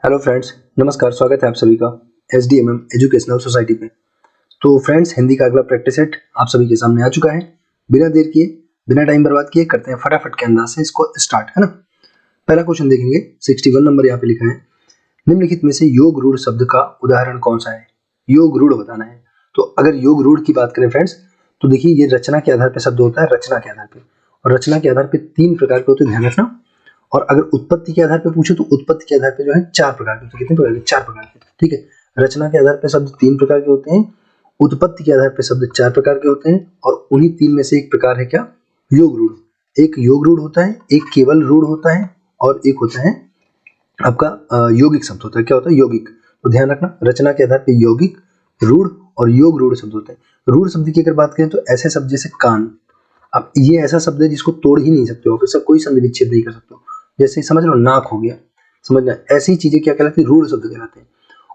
Hello friends, नमस्कार। स्वागत है आप सभी का SDMM एजुकेशनल सोसाइटी पे। तो फ्रेंड्स, हिंदी का अगला प्रैक्टिस सेट आप सभी के सामने आ चुका है। बिना देर किए, बिना टाइम बर्बाद किए करते हैं फटाफट के अंदाज से इसको स्टार्ट, है ना। पहला क्वेश्चन देखेंगे, 61 नंबर यहाँ पे लिखा है, निम्नलिखित में से योग रूढ़ शब्द का उदाहरण कौन सा है। योग रूढ़ बताना है। तो अगर योग रूढ़ की बात करें फ्रेंड्स, तो देखिए ये रचना के आधार पर शब्द होता है, रचना के आधार पे। और रचना के आधार पे 3 प्रकार के होते हैं, ध्यान रखना। और अगर उत्पत्ति के आधार पे पूछे तो उत्पत्ति के आधार पे जो है 4 प्रकार के होते हैं। कितने प्रकार के? 4 प्रकार के। ठीक है। रचना के आधार पे शब्द 3 प्रकार के होते हैं, उत्पत्ति के आधार पे शब्द 4 प्रकार के होते हैं, और उन्हीं 3 में से एक प्रकार है क्या? योग रूढ़। एक योग रूढ़ होता है, एक केवल रूढ़ होता है, और एक होता है आपका यौगिक शब्द होता है। क्या होता है? यौगिक। तो ध्यान रखना, रचना के आधार पे यौगिक, रूढ़ और योग रूढ़ शब्द होते हैं। रूढ़ शब्द की अगर बात करें तो ऐसे शब्द जैसे कान। अब ये ऐसा शब्द है जिसको तोड़ ही नहीं सकते हो, इसका कोई संधि विच्छेद नहीं कर सकते हो। जैसे समझ लो, नाक हो गया, समझना। ऐसी चीजें क्या कहलाती है? रूढ़ शब्द कहलाते हैं।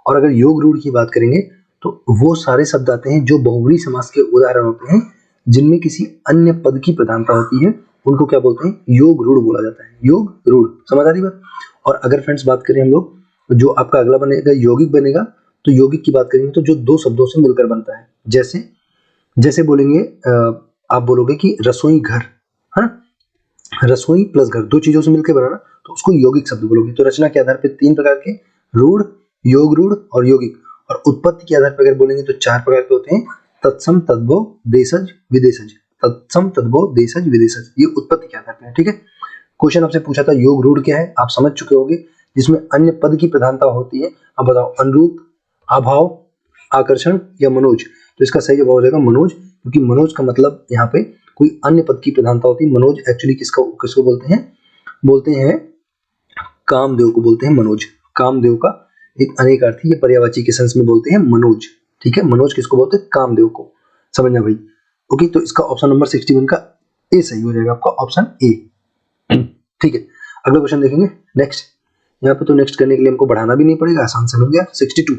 और अगर योग रूढ़ की बात करेंगे तो वो सारे शब्द आते हैं जो बहुव्रीहि समास के उदाहरण होते हैं, जिनमें किसी अन्य पद की प्रधानता होती है, उनको क्या बोलते हैं? योग रूढ़ बोला जाता है। योग रूढ़, समझ आ रही बात। और अगर फ्रेंड्स बात करें हम लोग, जो आपका अगला बनेगा यौगिक बनेगा, तो यौगिक की बात करेंगे तो जो दो शब्दों से मिलकर बनता है। जैसे जैसे बोलेंगे आप बोलोगे कि रसोई घर, है ना। रसोई प्लस घर, दो चीजों से मिलकर बनाना, तो उसको यौगिक शब्द बोलोगे। तो रचना के आधार पे 3 प्रकार के, रूढ़, योग रूढ़ और यौगिक। और उत्पत्ति के आधार पर अगर बोलेंगे तो 4 प्रकार के होते हैं, तत्सम, तद्भव, देशज, विदेशज। तत्सम, तद्भव, देशज, विदेशज, ये उत्पत्ति के आधार पर है। ठीक है। क्वेश्चन आपसे पूछा था योग रूढ़ क्या है, आप समझ चुके होंगे, जिसमें अन्य पद की प्रधानता होती है। अब बताओ, अनुरूप, अभाव, आकर्षण या मनोज। तो इसका सही जवाब हो जाएगा मनोज, क्योंकि मनोज का मतलब यहाँ पे कोई अन्य पद की प्रधानता होती है। मनोज एक्चुअली किसको किसको बोलते हैं? बोलते हैं कामदेव को बोलते हैं मनोज। कामदेव का एक अनेकार्थी या पर्यायवाची के सेंस में बोलते हैं मनोज। ठीक है। मनोज किसको बोलते हैं? कामदेव को। समझना भाई। ओके, तो इसका ऑप्शन नंबर 61 का ए सही हो जाएगा, आपका ऑप्शन ए। ठीक है। अगला क्वेश्चन देखेंगे, नेक्स्ट। यहाँ पे तो नेक्स्ट करने के लिए हमको बढ़ाना भी नहीं पड़ेगा, आसान से मिल गया। 62,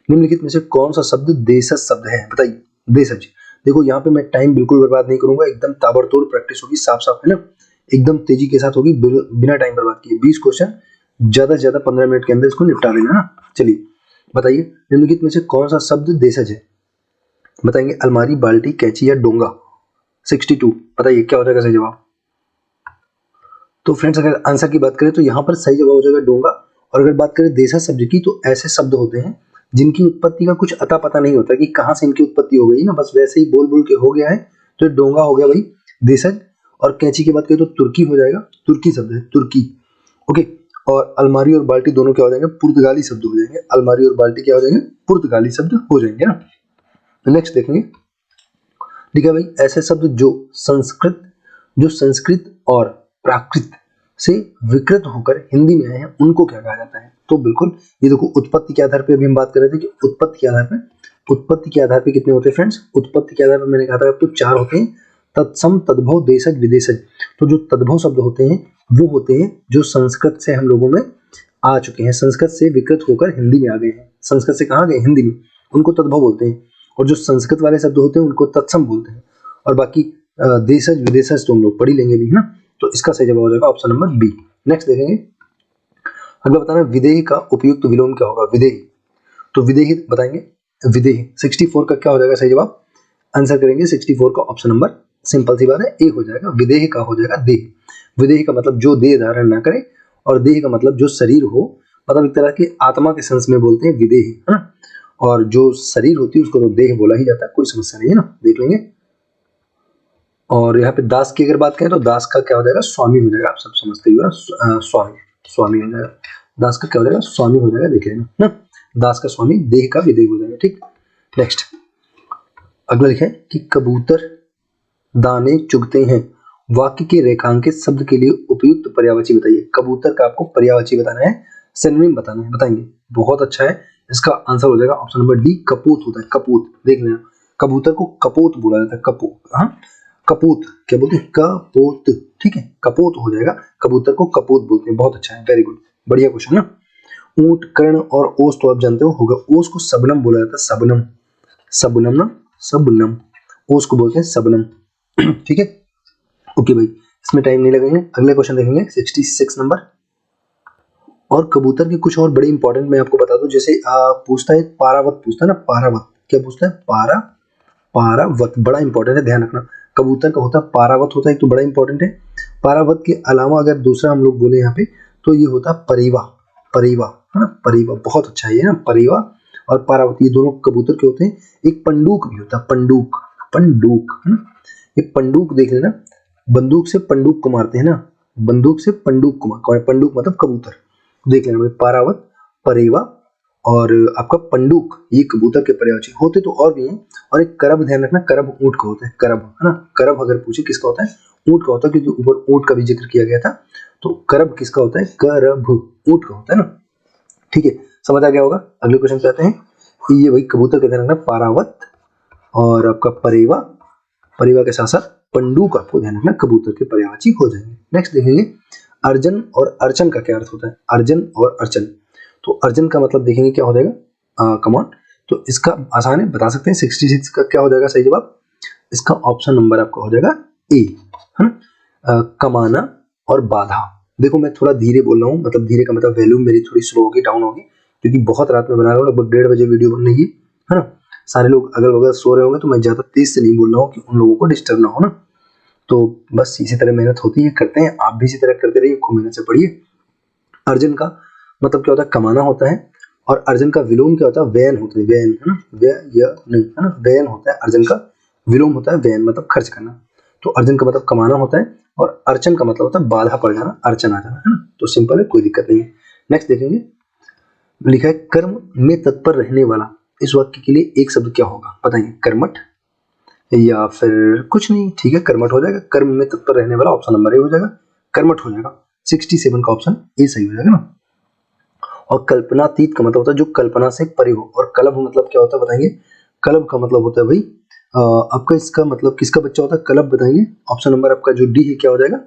निम्नलिखित में से कौन सा शब्द देशज शब्द है? बताइए। देशज। देखो यहाँ पे मैं टाइम बिल्कुल बर्बाद नहीं करूंगा, एकदम ताबड़तोड़ प्रैक्टिस होगी, साफ साफ, है ना। एकदम तेजी के साथ होगी, बिना टाइम बर्बाद किए। 20 क्वेश्चन, ज्यादा से ज्यादा 15 मिनट के अंदर इसको निपटा देना ना। चलिए बताइए, निम्नलिखित में से कौन सा शब्द देशज है? बताएंगे अलमारी, बाल्टी, कैंची या डोंगा। 62, बताइए क्या हो जाएगा सही जवाब। तो फ्रेंड्स, अगर आंसर की बात करें तो यहाँ पर सही जवाब हो जाएगा डोंगा। और अगर बात करें देशज शब्द की, तो ऐसे शब्द होते हैं जिनकी उत्पत्ति का कुछ अता पता नहीं होता कि कहाँ से इनकी उत्पत्ति हो गई ना, बस वैसे ही बोल बोल के हो गया है, तो डोंगा हो गया भाई देशज। और कैंची की बात करें तो तुर्की हो जाएगा, तुर्की शब्द है, तुर्की। ओके। और अलमारी और बाल्टी दोनों क्या हो जाएंगे? पुर्तगाली शब्द हो जाएंगे। अलमारी और बाल्टी क्या हो जाएंगे? पुर्तगाली शब्द हो जाएंगे ना। नेक्स्ट देखेंगे, ठीक है भाई, ऐसे शब्द जो संस्कृत और प्राकृत से विकृत होकर हिंदी में आए हैं, उनको क्या कहा जाता है? तो बिल्कुल, ये देखो, उत्पत्ति के आधार पे अभी हम बात कर रहे थे कि उत्पत्ति के आधार पे कितने होते हैं फ्रेंड्स? उत्पत्ति के आधार पे मैंने कहा था तो 4 होते हैं, तत्सम, तद्भव, देशज, विदेशज। तो जो तद्भव शब्द होते हैं वो होते हैं जो संस्कृत से हम लोगों में आ चुके हैं, संस्कृत से विकृत होकर हिंदी में आ गए हैं। संस्कृत से कहाँ गए? हिंदी में, उनको तद्भव बोलते हैं। और जो संस्कृत वाले शब्द होते हैं उनको तत्सम बोलते हैं। और बाकी देशज, विदेशज तो हम लोग पढ़ ही लेंगे भी, है ना। तो इसका सही जवाब हो जाएगा ऑप्शन नंबर बी। नेक्स्ट देखेंगे, अगला बताना, विदेही का उपयुक्त विलोम क्या होगा? विदेही। तो विदेही बताएंगे, विदेही। 64 का क्या हो जाएगा सही जवाब? आंसर करेंगे 64 का ऑप्शन नंबर, सिंपल सी बात है, ए हो जाएगा। विदेही का हो जाएगा देह। विदेही का मतलब जो देह धारण ना करे, और देह का मतलब जो शरीर हो, मतलब एक तरह की आत्मा के सेंस में बोलते हैं विदेही, है ना। और जो शरीर होती है उसको तो देह बोला ही जाता है, कोई समस्या नहीं है ना, देख लेंगे। और यहाँ पे दास की अगर बात करें तो दास का क्या हो जाएगा? स्वामी हो जाएगा। आप सब समझते ही हो ना, स्वामी, स्वामी हो जाएगा। दास का क्या हो जाएगा? स्वामी हो जाएगा, देख लेना ना। दास का स्वामी, देह का विदेह हो जाएगा। ठीक। नेक्स्ट अगला लिखे कि कबूतर दाने चुगते हैं, वाक्य के रेखांकित शब्द के लिए उपयुक्त पर्यायवाची बताइए। कबूतर का आपको पर्यायवाची बताना है, सिनोनिम बताना है, बताएंगे। बहुत अच्छा है, इसका आंसर हो जाएगा ऑप्शन नंबर डी, कपूत होता है। कपूत, देख लेना, कबूतर को कपोत बोला जाता है। कपूत, हाँ, कपूत क्या बोलते हैं? कपोत। ठीक है, कपोत हो जाएगा, कबूतर को कपोत बोलते हैं। बहुत अच्छा है, वेरी गुड, बढ़िया क्वेश्चन ना। ऊंट, कर्ण और ओस तो आप जानते हो होगा। ओस को सबनम बोला जाता है, सबनम, सबनम ना, सबनम। ओस को बोलते हैं सबनम। ठीक है। ओके भाई, इसमें टाइम नहीं लगेंगे, अगले क्वेश्चन देखेंगे 66 नंबर। और कबूतर के कुछ और बड़े इंपॉर्टेंट मैं आपको बता दूं, जैसे पूछता है पारावत, पूछता है ना पारावत, क्या पूछता है पारावत, बड़ा इंपॉर्टेंट है, ध्यान रखना। कबूतर का होता है पारावत होता है, एक तो बड़ा इंपॉर्टेंट है। पारावत के अलावा अगर दूसरा हम लोग बोले यहाँ पे तो ये होता है परीवा, परीवा है ना, परीवा बहुत अच्छा है ना, परीवा और पारावत ये दोनों कबूतर के होते हैं। एक पंडूक भी होता है, पंडूक, पंडूक है ना, ये पंडूक देख लेना, बंदूक से पंडूक को मारते हैं ना, बंदूक से पंडूक को मार, पंडूक मतलब कबूतर, देख लेना भाई, पारावत, परेवा और आपका पंडूक, ये कबूतर के पर्यायवाची होते तो और भी हैं। और एक करब, ध्यान रखना, करब ऊंट का होता है, करब है ना, करब अगर पूछे किसका होता है, ऊंट का होता है, क्योंकि ऊपर ऊंट का भी जिक्र किया गया था। तो करब किसका होता है, करब ऊंट का होता है ना। ठीक है, समझ आ गया होगा। अगले क्वेश्चन पे आते हैं। ये वही कबूतर का ध्यान रखना, पारावत और आपका परेवा, परेवा के साथ साथ पंडूक आपको ध्यान रखना, कबूतर के पर्यायवाची हो जाएंगे। नेक्स्ट देखेंगे अर्जन और अर्चन का क्या अर्थ होता है, अर्जन और अर्चन। तो अर्जन का मतलब देखेंगे क्या हो जाएगा, कमान, तो इसका आसान है, बता सकते हैं। 66 का क्या हो जाएगा सही जवाब, इसका ऑप्शन नंबर आपका हो जाएगा ए, है ना, कमाना और बाधा। देखो मैं थोड़ा धीरे बोल रहा हूँ, मतलब धीरे का मतलब वैल्यूम मेरी थोड़ी स्लो होगी, डाउन होगी, क्योंकि बहुत रात में बना रहा हूँ, लगभग 1:30 बजे वीडियो बन रही है ना। सारे लोग अगल बगल सो रहे होंगे, तो मैं ज्यादा तेज से नहीं बोल रहा हूँ कि उन लोगों को डिस्टर्ब ना हो ना। तो बस इसी तरह मेहनत होती है, करते हैं, आप भी इसी तरह करते रहिए, खूब मेहनत से पढ़िए। अर्जन का मतलब क्या होता है, कमाना होता है, और अर्जन का विलोम क्या होता है, व्ययन होता है, व्ययन है ना, व्यय या नहीं है ना, व्ययन होता है अर्जन का, विलोम होता है व्ययन, मतलब खर्च करना। तो अर्जन का मतलब कमाना होता है, और अर्चन का मतलब होता है बाधा पड़ जाना, अर्चन आ जाना, है ना। तो सिंपल है, कोई दिक्कत नहीं है। नेक्स्ट देखेंगे, लिखा है कर्म में तत्पर रहने वाला, इस वाक्य के लिए एक शब्द क्या होगा, बताइए, कर्मठ या फिर कुछ नहीं, ठीक है, कर्मठ हो जाएगा। कर्म में तत्पर रहने वाला ऑप्शन नंबर ए हो जाएगा, कर्मठ हो जाएगा। 67 का ऑप्शन ए सही हो जाएगा ना। और कल्पनातीत का मतलब होता है जो कल्पना से परे हो, और कलभ मतलब क्या होता है बताएंगे, कलभ का मतलब होता है भाई आपका, इसका मतलब किसका बच्चा होता है, कलभ, बताएंगे। ऑप्शन नंबर आपका जो डी है क्या हो जाएगा।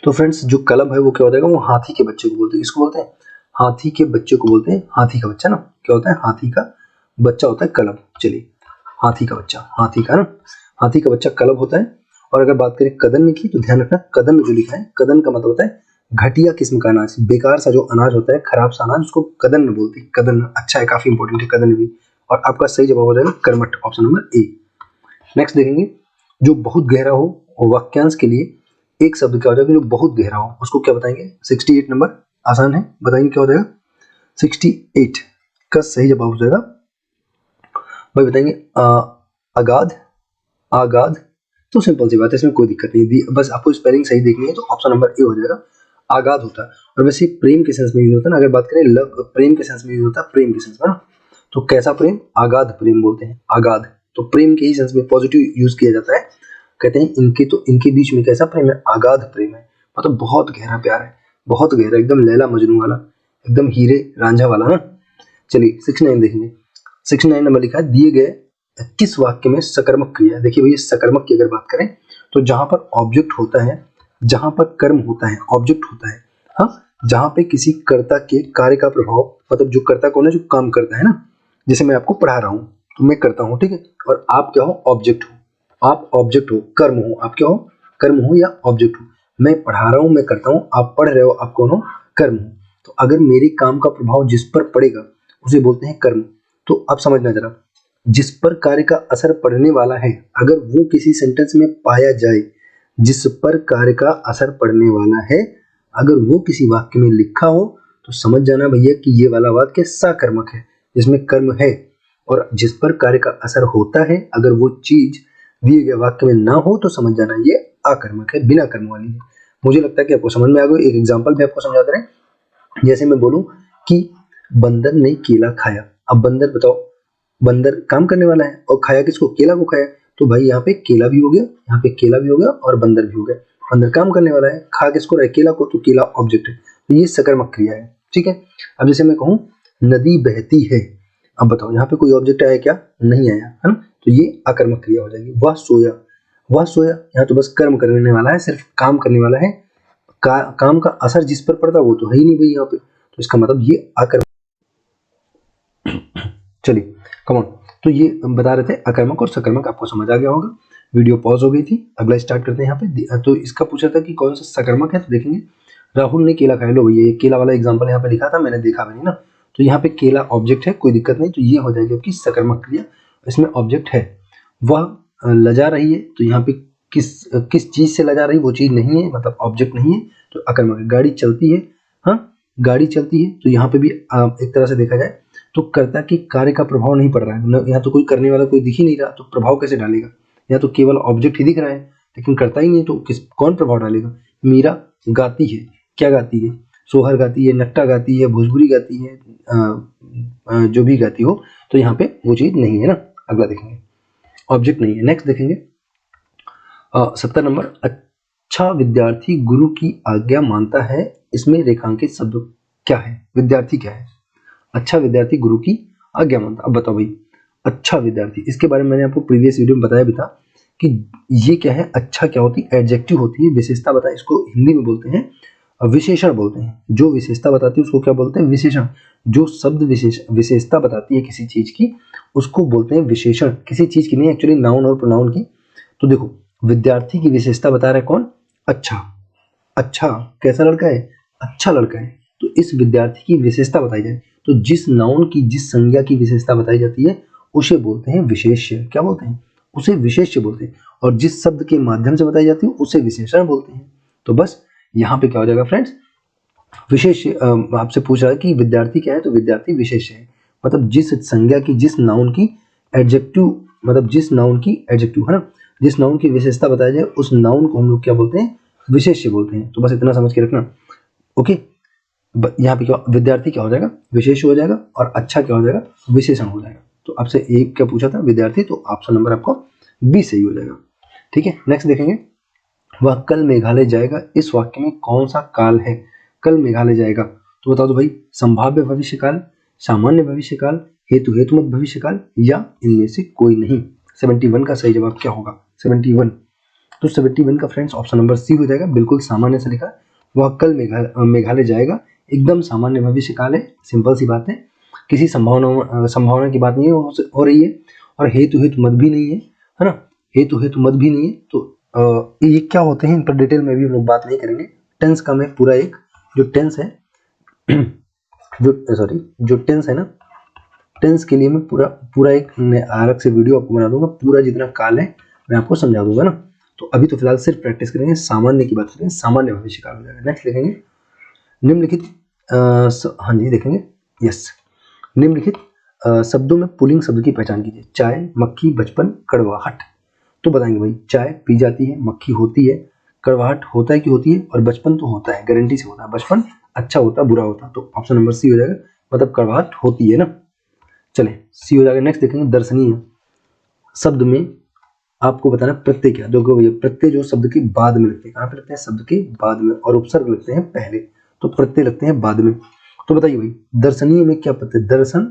तो फ्रेंड्स जो कलभ है वो क्या हो जाएगा, वो हाथी के बच्चे को बोलते हैं, इसको बोलते हैं हाथी के बच्चे को बोलते हैं, हाथी का बच्चा ना, क्या होता है, हाथी का बच्चा होता है कलभ। चलिए, हाथी का बच्चा, हाथी का ना, हाथी का बच्चा कलभ होता है। और अगर बात करें कदन की, तो ध्यान रखना, कदन जो लिखा है, कदन का मतलब होता है घटिया किस्म का अनाज, बेकार सा जो अनाज होता है, खराब सा अनाज, उसको कदन बोलते हैं। कदन अच्छा है, काफी इंपॉर्टेंट है कदन भी। और आपका सही जवाब हो जाएगा कर्मठ, ऑप्शन नंबर ए। नेक्स्ट देखेंगे, जो बहुत गहरा हो, और वाक्यांश के लिए एक शब्द क्या हो जाएगा, जो बहुत गहरा हो, उसको क्या बताएंगे। 68 नंबर, आसान है, बताएंगे क्या हो जाएगा। 68 का सही जवाब हो जाएगा भाई, बताएंगे अगाध, आगाध। तो सिंपल सी बात है, इसमें कोई दिक्कत नहीं, बस आपको स्पेलिंग सही देखनी है, तो ऑप्शन नंबर ए हो जाएगा, आगाध होता है। और वैसे प्रेम के सेंस में यूज होता है ना, अगर बात करें लव, प्रेम के सेंस में यूज होता है, प्रेम के सेंस में ना, तो कैसा प्रेम, आगाध प्रेम बोलते हैं, आगाध। तो प्रेम के ही सेंस में पॉजिटिव यूज किया जाता है, कहते हैं इनके, तो इनके बीच में कैसा प्रेम है, आगाध प्रेम है, मतलब बहुत गहरा प्यार है, बहुत गहरा, एकदम लैला मजनू वाला, एकदम हीरे रांझा वाला ना। चलिए 69 देखेंगे। 69 नंबर लिखा है, दिए गए किस वाक्य में सकर्मक क्रिया, देखिए भैया सकर्मक की अगर बात करें, तो जहां पर ऑब्जेक्ट होता है, जहां पर कर्म होता है, ऑब्जेक्ट होता है, हाँ, जहां पे किसी कर्ता के कार्य का प्रभाव, मतलब जो कर्ता कौन है, जो काम करता है ना, जैसे मैं आपको पढ़ा रहा हूँ, तो मैं करता हूँ, ठीक है, और आप क्या हो, ऑब्जेक्ट हो, आप ऑब्जेक्ट हो, कर्म हो, आप क्या हो, कर्म हो या ऑब्जेक्ट हो। मैं पढ़ा रहा हूँ, मैं करता हूँ, आप पढ़ रहे हो, आप कौन हो, कर्म हो। तो अगर मेरे काम का प्रभाव जिस पर पड़ेगा उसे बोलते हैं कर्म। तो अब समझना जरा, जिस पर कार्य का असर पड़ने वाला है, अगर वो किसी सेंटेंस में पाया जाए, जिस पर कार्य का असर पड़ने वाला है, अगर वो किसी वाक्य में लिखा हो, तो समझ जाना भैया कि ये वाला वाक्य सकर्मक है, जिसमें कर्म है। और जिस पर कार्य का असर होता है, अगर वो चीज दिए गए वाक्य में ना हो, तो समझ जाना ये अकर्मक है, बिना कर्म वाली है। मुझे लगता है कि आपको समझ में आ गया। एक एग्जाम्पल भी आपको समझाते रहे, जैसे मैं बोलूं कि बंदर ने केला खाया। अब बंदर, बताओ, बंदर काम करने वाला है, और खाया किसको, केला को खाया। तो भाई यहाँ पे केला भी हो गया, यहाँ पे केला भी हो गया, और बंदर भी हो गया। बंदर काम करने वाला है, खा किसको रहा है, केला को, तो केला ऑब्जेक्ट है, तो ये सकर्मक क्रिया है, ठीक है। अब जैसे मैं कहूँ नदी बहती है, अब बताओ यहाँ पे कोई ऑब्जेक्ट आया क्या, नहीं आया, है ना, तो ये अकर्मक क्रिया हो जाएगी। वह सोया, वह सोया, यहाँ तो बस कर्म करने वाला है, सिर्फ काम करने वाला है, काम का असर जिस पर पड़ता वो तो है ही नहीं भाई यहाँ पे, तो इसका मतलब ये अकर्मक। चलिए कमॉन, तो ये बता रहे थे अकर्मक और सकर्मक, आपको समझ आ गया होगा। वीडियो पॉज हो गई थी, अगला स्टार्ट करते हैं यहाँ पे। तो इसका पूछा था कि कौन सा सकर्मक है, तो देखेंगे राहुल ने केला खाया। लो भैया, ये केला वाला एग्जाम्पल यहाँ पे लिखा था, मैंने देखा भी नहीं ना, तो यहाँ पे केला ऑब्जेक्ट है, कोई दिक्कत नहीं, तो ये हो जाएगी आपकी सकर्मक क्रिया, इसमें ऑब्जेक्ट है। वह लजा रही है, तो यहाँ पे किस चीज से लजा रही है, वो चीज नहीं है, मतलब ऑब्जेक्ट नहीं है, तो अकर्मक है। गाड़ी चलती है, हाँ गाड़ी चलती है, तो यहाँ पे भी एक तरह से देखा जाए तो कर्ता के कार्य का प्रभाव नहीं पड़ रहा है, यहाँ तो कोई करने वाला कोई दिख ही नहीं रहा, तो प्रभाव कैसे डालेगा, यहाँ तो केवल ऑब्जेक्ट ही दिख रहा है लेकिन करता ही नहीं, तो कौन प्रभाव डालेगा। मीरा गाती है, क्या गाती है, सोहर गाती है, नट्टा गाती है, भोजपुरी गाती है, जो भी गाती हो, तो यहाँ पे वो चीज नहीं है ना। अगला देखेंगे, ऑब्जेक्ट नहीं है। नेक्स्ट देखेंगे 70 नंबर, अच्छा विद्यार्थी गुरु की आज्ञा मानता है, इसमें रेखांकित शब्द क्या है, विद्यार्थी क्या है, अच्छा विद्यार्थी गुरु की आज्ञा मानता। अब बताओ भाई, अच्छा विद्यार्थी, इसके बारे में मैंने आपको प्रीवियस वीडियो में बताया भी था कि ये क्या है, अच्छा क्या होती है, एडजेक्टिव होती है, विशेषता बताए, इसको हिंदी में बोलते हैं विशेषण बोलते हैं। जो विशेषता बताती है उसको क्या बोलते हैं, विशेषण। जो शब्द विशेषता बताती है किसी चीज की, उसको बोलते हैं विशेषण, किसी चीज की नहीं, एक्चुअली नाउन और प्रोनाउन की। तो देखो, विद्यार्थी की विशेषता बता रहा है कौन, अच्छा। अच्छा कैसा लड़का है, अच्छा लड़का है, तो इस विद्यार्थी की विशेषता बताई जाए तो जिस नाउन की, जिस संज्ञा की विशेषता बताई जाती है उसे बोलते हैं विशेष्य। क्या बोलते हैं, उसे विशेष्य बोलते हैं। और जिस शब्द के माध्यम से बताई जाती है उसे विशेषण बोलते हैं। तो बस यहाँ पे क्या हो जाएगा फ्रेंड्स, विशेष। आपसे पूछ रहा है कि विद्यार्थी क्या है, तो विद्यार्थी विशेष है, मतलब जिस संज्ञा की, जिस नाउन की एडजेक्टिव, मतलब जिस नाउन की एडजेक्टिव है ना, जिस नाउन की विशेषता बताई जाए उस नाउन को हम लोग क्या बोलते हैं, विशेष्य बोलते हैं। तो बस इतना समझ के रखना, ओके। यहाँ पे क्या, विद्यार्थी क्या हो जाएगा, विशेष हो जाएगा, और अच्छा क्या हो जाएगा, विशेषण हो जाएगा। तो आपसे एक क्या पूछा था, विद्यार्थी, तो ऑप्शन नंबर आपको बी सही हो जाएगा। ठीक है, नेक्स्ट देखेंगे, वह कल मेघालय जाएगा, इस वाक्य में कौन सा काल है, कल मेघालय जाएगा, तो बता दो भाई, संभाव्य भविष्य काल, सामान्य भविष्य काल, हेतु हेतुमत भविष्य काल, या इनमें से कोई नहीं। 71 का सही जवाब क्या होगा, 71। तो 71 का फ्रेंड्स ऑप्शन नंबर सी हो जाएगा, बिल्कुल सामान्य से लिखा। वह कल मेघालय जाएगा, एकदम सामान्य भविष्य काल है, सिंपल सी बात है, किसी संभावना की बात नहीं हो रही है, और हेतु हेतुमत भी नहीं है ना, हेतु हेतुमत भी नहीं है। तो ये क्या होते हैं, इन पर डिटेल में भी हम लोग बात नहीं करेंगे। टेंस का मैं पूरा एक जो टेंस है जो टेंस है ना, टेंस के लिए मैं पूरा एक अलग से वीडियो आपको बना दूंगा, पूरा जितना काल है मैं आपको समझा दूंगा ना। तो अभी तो फिलहाल सिर्फ प्रैक्टिस करेंगे, सामान्य की बात करेंगे, सामान्य भविष्य काल हो जाएगा। नेक्स्ट देखेंगे, निम्नलिखित हाँ जी देखेंगे, यस, निम्नलिखित शब्दों में पुल्लिंग शब्द की पहचान कीजिए, चाय, मक्खी, बचपन, कड़वाहट। तो बताएंगे भाई, चाय पी जाती है, मक्खी होती है, कड़वाहट होता है कि होती है, और बचपन तो होता है, गारंटी से होता है, बचपन अच्छा होता बुरा होता, तो ऑप्शन नंबर सी हो जाएगा, मतलब कड़वाहट होती है ना। चले सी हो जाएगा। नेक्स्ट देखेंगे, दर्शनीय शब्द में आपको बताना प्रत्यय क्या, देखो भैया, प्रत्यय जो शब्द के बाद में लगते हैं, कहाँ पे लगते हैं, शब्द के बाद में, और उपसर्ग लगते हैं पहले, तो प्रत्यय लगते हैं बाद में। तो बताइए भाई, दर्शनीय में क्या प्रत्यय, दर्शन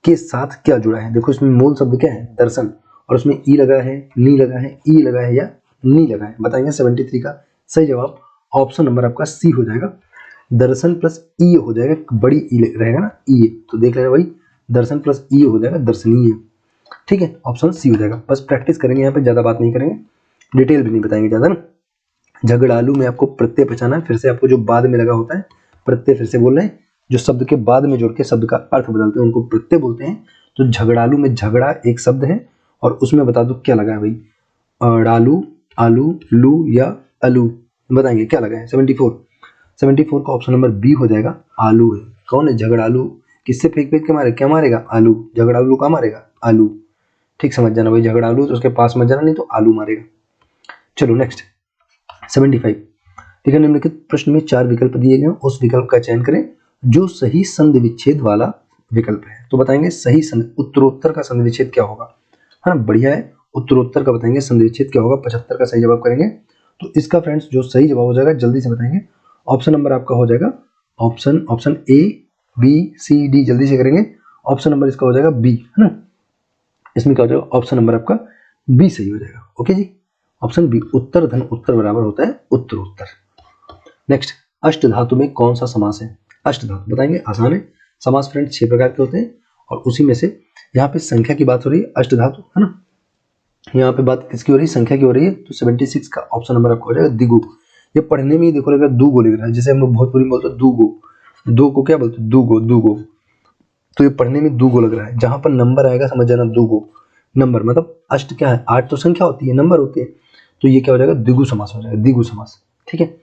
के साथ क्या जुड़ा है, देखो इसमें मूल शब्द क्या है, दर्शन, और उसमें ई लगा है, नी लगा है, ई लगा है, या नी लगा है, बताएंगे। 73 का सही जवाब ऑप्शन नंबर आपका सी हो जाएगा, दर्शन प्लस ई हो जाएगा, बड़ी ई रहेगा ना, ई, तो देख लेना भाई, दर्शन प्लस ई हो जाएगा दर्शनीय। ठीक है, ऑप्शन सी हो जाएगा। बस प्रैक्टिस करेंगे, यहाँ पे ज्यादा बात नहीं करेंगे, डिटेल भी नहीं बताएंगे ज्यादा ना। झगड़ालू में आपको प्रत्यय पहचाना है, फिर से आपको जो बाद में लगा होता है प्रत्यय, फिर से बोल रहे हैं, जो शब्द के बाद में जोड़ के शब्द का अर्थ बदलते हैं उनको प्रत्यय बोलते हैं। तो झगड़ालू में झगड़ा एक शब्द है, और उसमें बता दो क्या लगा है भाई, डालू, आलू, लू या अलू, बताएंगे क्या लगा है। 74 का ऑप्शन नंबर बी हो जाएगा, आलू है। कौन है झगड़ालू, किससे फेंक फेंक के मारे, क्या मारेगा, आलू, झगड़ालू का मारेगा, आलू। ठीक समझ जाना भाई, झगड़ालू तो उसके पास मत जाना, नहीं तो आलू मारेगा। चलो नेक्स्ट 75, ठीक है, निम्नलिखित प्रश्न में 4 विकल्प दिए गए, उस विकल्प का चयन करें जो सही संधि विच्छेद वाला विकल्प है। तो बताएंगे सही उत्तरोत्तर का संधि विच्छेद क्या होगा, है ना, बढ़िया है, उत्तरोत्तर का बताएंगे संधि विच्छेद क्या होगा, 75 का सही जवाब करेंगे। तो इसका फ्रेंड्स जो सही जवाब हो जाएगा जल्दी से बताएंगे, ऑप्शन नंबर आपका हो जाएगा option A, B, C, D, जल्दी से करेंगे। ऑप्शन नंबर इसका हो जाएगा बी, है ना, इसमें क्या हो जाएगा, ऑप्शन नंबर आपका बी सही हो जाएगा। ओके जी, ऑप्शन बी, उत्तर धन उत्तर बराबर होता है उत्तरोत्तर। नेक्स्ट, अष्ट धातु में कौन सा समास है, अष्ट धातु बताएंगे, आसान है। समास फ्रेंड्स 6 प्रकार के होते हैं, और उसी में से यहाँ पे संख्या की बात हो रही है, अष्ट धातु, है ना, यहाँ पे बात किसकी हो रही है, संख्या की हो रही है। तो 76 का ऑप्शन नंबर आपको हो जाएगा दिगु, ये पढ़ने में ही देखो लग दू गो लिख रहा है, जैसे हम लोग भोजपुरी में बोलते हैं दू गो, दो को क्या बोलते हैं दू गो, तो ये पढ़ने में दू गो लग रहा है। जहां पर नंबर आएगा समझ जाना दू गो, नंबर मतलब अष्ट क्या है, 8 तो संख्या होती है, नंबर होती है, तो ये क्या हो जाएगा द्विगु समास हो जाएगा, द्विगु समास, ठीक है।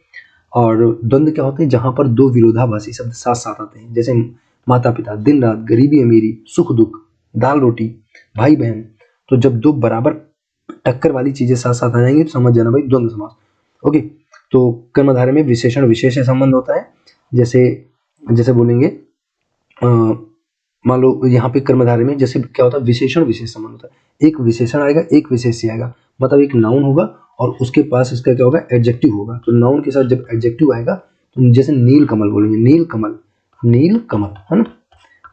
और द्वंद्व क्या होते हैं, जहां पर दो विरोधाभासी शब्द साथ साथ आते हैं, जैसे माता पिता, दिन रात, गरीबी अमीरी, सुख दुख, दाल रोटी, भाई बहन। तो जब दो बराबर टक्कर वाली चीजें साथ साथ आ जाएंगी तो समझ जाना भाई द्वंद्व समास। ओके, तो कर्मधारय में विशेषण विशेष संबंध होता है, जैसे जैसे बोलेंगे मान लो यहाँ पे कर्मधारय में जैसे क्या होता है, विशेषण विशेष संबंध होता है। एक विशेषण आएगा, एक विशेष्य आएगा, मतलब एक नाउन होगा और उसके पास इसका क्या होगा, एडजेक्टिव होगा। तो नाउन के साथ जब एडजेक्टिव आएगा तो जैसे नील कमल बोलेंगे, नील कमल, नील कमल, है ना,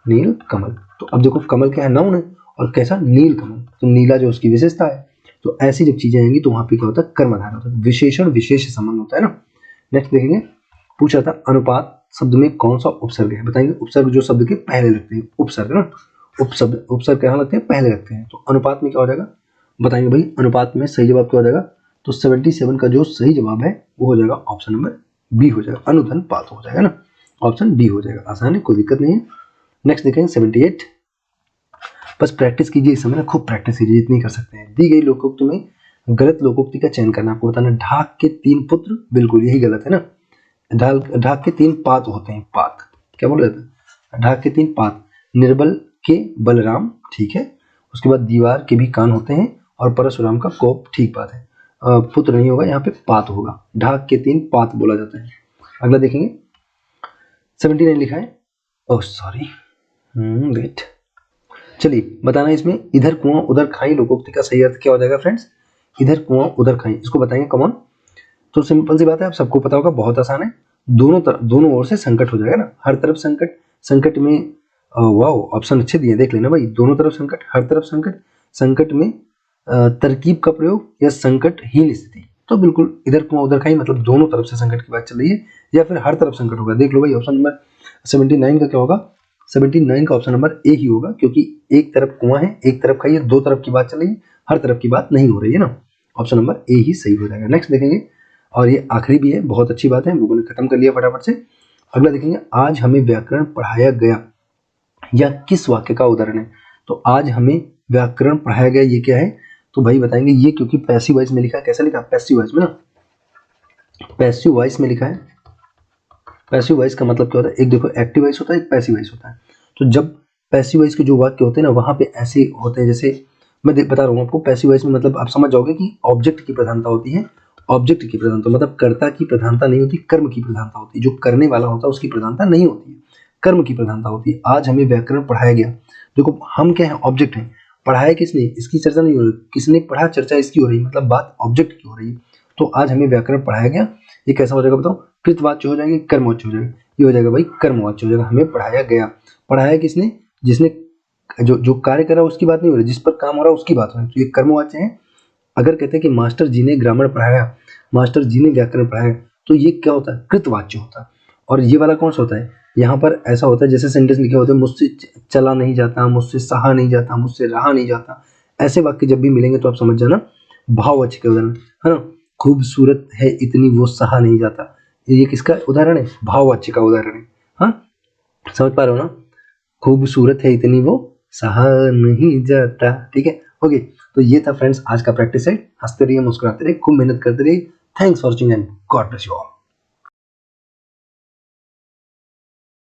नील कमल। तो अब देखो कमल क्या है, नाउन है, और कैसा, नील कमल, तो नीला जो उसकी विशेषता है। तो ऐसी जब चीजें आएंगी तो वहां पे क्या होता है, कर्मधारय होता है, विशेषण विशेष संबंध होता है ना। नेक्स्ट देखेंगे, पूछा था अनुपात शब्द में कौन सा उपसर्ग है, बताएंगे। उपसर्ग जो शब्द के पहले लगते हैं, उपसर्ग ना, उपसर्ग कहाँ लगते हैं, पहले लगते हैं। तो अनुपात में क्या हो जाएगा, बताएंगे भाई। अनुपात में सही जवाब क्या हो जाएगा, तो 77 का जो सही जवाब है वो हो जाएगा ऑप्शन नंबर बी हो जाएगा, अनुधन पात हो जाएगा ना, ऑप्शन बी हो जाएगा, आसान है, कोई दिक्कत नहीं है। नेक्स्ट देखेंगे 78, बस प्रैक्टिस कीजिए इस समय ना, खूब प्रैक्टिस कीजिए जितनी कर सकते हैं। दी गई लोकोक्ति में गलत लोकोक्ति का चयन करना, आपको बताना। ढाक के 3 पुत्र, बिल्कुल यही गलत है ना। ढाक के 3 पात होते हैं, पात क्या बोल रहे थे, ढाक के 3 पात। निर्बल के बलराम, ठीक है। उसके बाद दीवार के भी कान होते हैं, और परशुराम का कोप, ठीक बात है। पुत्र नहीं होगा, यहाँ पे पात होगा। ढाक के 3 पात बोला जाता है। अगला देखेंगे 79 लिखा है, ओह सॉरी, वेट, चलिए बताना इसमें इधर कुआं उधर खाई लोकोक्ति का सही अर्थ क्या हो जाएगा फ्रेंड्स, इधर कुआं उधर खाई, इसको बताएंगे कौन। तो सिंपल सी बात है, आप सबको पता होगा, बहुत आसान है। दोनों ओर से संकट हो जाएगा ना, हर तरफ संकट, संकट में वाओ ऑप्शन अच्छे दिए, देख लेना भाई, दोनों तरफ संकट, हर तरफ संकट, संकट में तरकीब का प्रयोग, या संकटहीन स्थिति। तो बिल्कुल इधर कुआं उधर खाई मतलब दोनों तरफ से संकट की बात चल रही है, या फिर हर तरफ संकट होगा। देख लो भाई, ऑप्शन नंबर 79 का क्या होगा, 79 का ऑप्शन नंबर ए ही होगा, क्योंकि एक तरफ कुआं है, एक तरफ खाई है, दो तरफ की बात चल रही है, हर तरफ की बात नहीं हो रही है ना। ऑप्शन नंबर ए ही सही हो जाएगा। नेक्स्ट देखेंगे, और ये आखिरी भी है, बहुत अच्छी बात है, लोगों ने खत्म कर लिया फटाफट से। अगला देखेंगे, आज हमें व्याकरण पढ़ाया गया, या किस वाक्य का उदाहरण है। तो आज हमें व्याकरण पढ़ाया गया, ये क्या है, तो भाई बताएंगे ये, क्योंकि पैसिव वॉइस में लिखा है, कैसा लिखा, पैसिव वॉइस में ना, पैसिव वॉइस में लिखा है। पैसिव वॉइस का मतलब क्या होता है, एक देखो एक्टिव वॉइस होता है, एक पैसिव वॉइस होता है। तो जब पैसिव वॉइस के जो वाक्य होते हैं ना, वहां पे ऐसे होते हैं, जैसे मैं बता रहा हूँ आपको, पैसिव वॉइस में मतलब आप समझ जाओगे कि ऑब्जेक्ट की प्रधानता होती है, ऑब्जेक्ट की प्रधानता मतलब कर्ता की प्रधानता नहीं होती, कर्म की प्रधानता होती है। जो करने वाला होता है उसकी प्रधानता नहीं होती है, कर्म की प्रधानता होती है। आज हमें व्याकरण पढ़ाया गया, देखो हम क्या है, ऑब्जेक्ट है, पढ़ाया किसने, इसकी चर्चा नहीं हो रही, किसने पढ़ा, चर्चा इसकी हो रही है, मतलब बात ऑब्जेक्ट की हो रही है। तो आज हमें व्याकरण पढ़ाया गया, ये कैसा हो जाएगा बताओ, कृतवाच्य हो जाएगा, कर्मवाच्य हो जाएगा, ये हो जाएगा भाई कर्मवाच्य हो जाएगा। हमें पढ़ाया गया, पढ़ाया किसने, जिसने जो कार्य करा उसकी बात नहीं हो रही, जिस पर काम हो रहा है उसकी बात हो रही है, तो ये कर्मवाच्य है। अगर कहते हैं कि मास्टर जी ने ग्रामर पढ़ाया, मास्टर जी ने व्याकरण पढ़ाया, तो ये क्या होता है, कृतवाच्य होता है। और ये वाला कौन सा होता है, यहाँ पर ऐसा होता है जैसे सेंटेंस लिखे होते हैं, मुझसे चला नहीं जाता, मुझसे सहा नहीं जाता, मुझसे रहा नहीं जाता। ऐसे वाक्य जब भी मिलेंगे तो आप समझ जाना भाववाच्य के उदाहरण, है ना। खूबसूरत है इतनी वो सहा नहीं जाता, ये किसका उदाहरण है, भाववाच्य का उदाहरण है। हाँ, समझ पा रहे हो ना, खूबसूरत है इतनी वो सहा नहीं जाता, ठीक है। ओके, तो ये था फ्रेंड्स आज का प्रैक्टिस सेट। हंसते रहिए, मुस्कुराते रहिए, खूब मेहनत करते रहिए। Thanks for watching and God bless you all.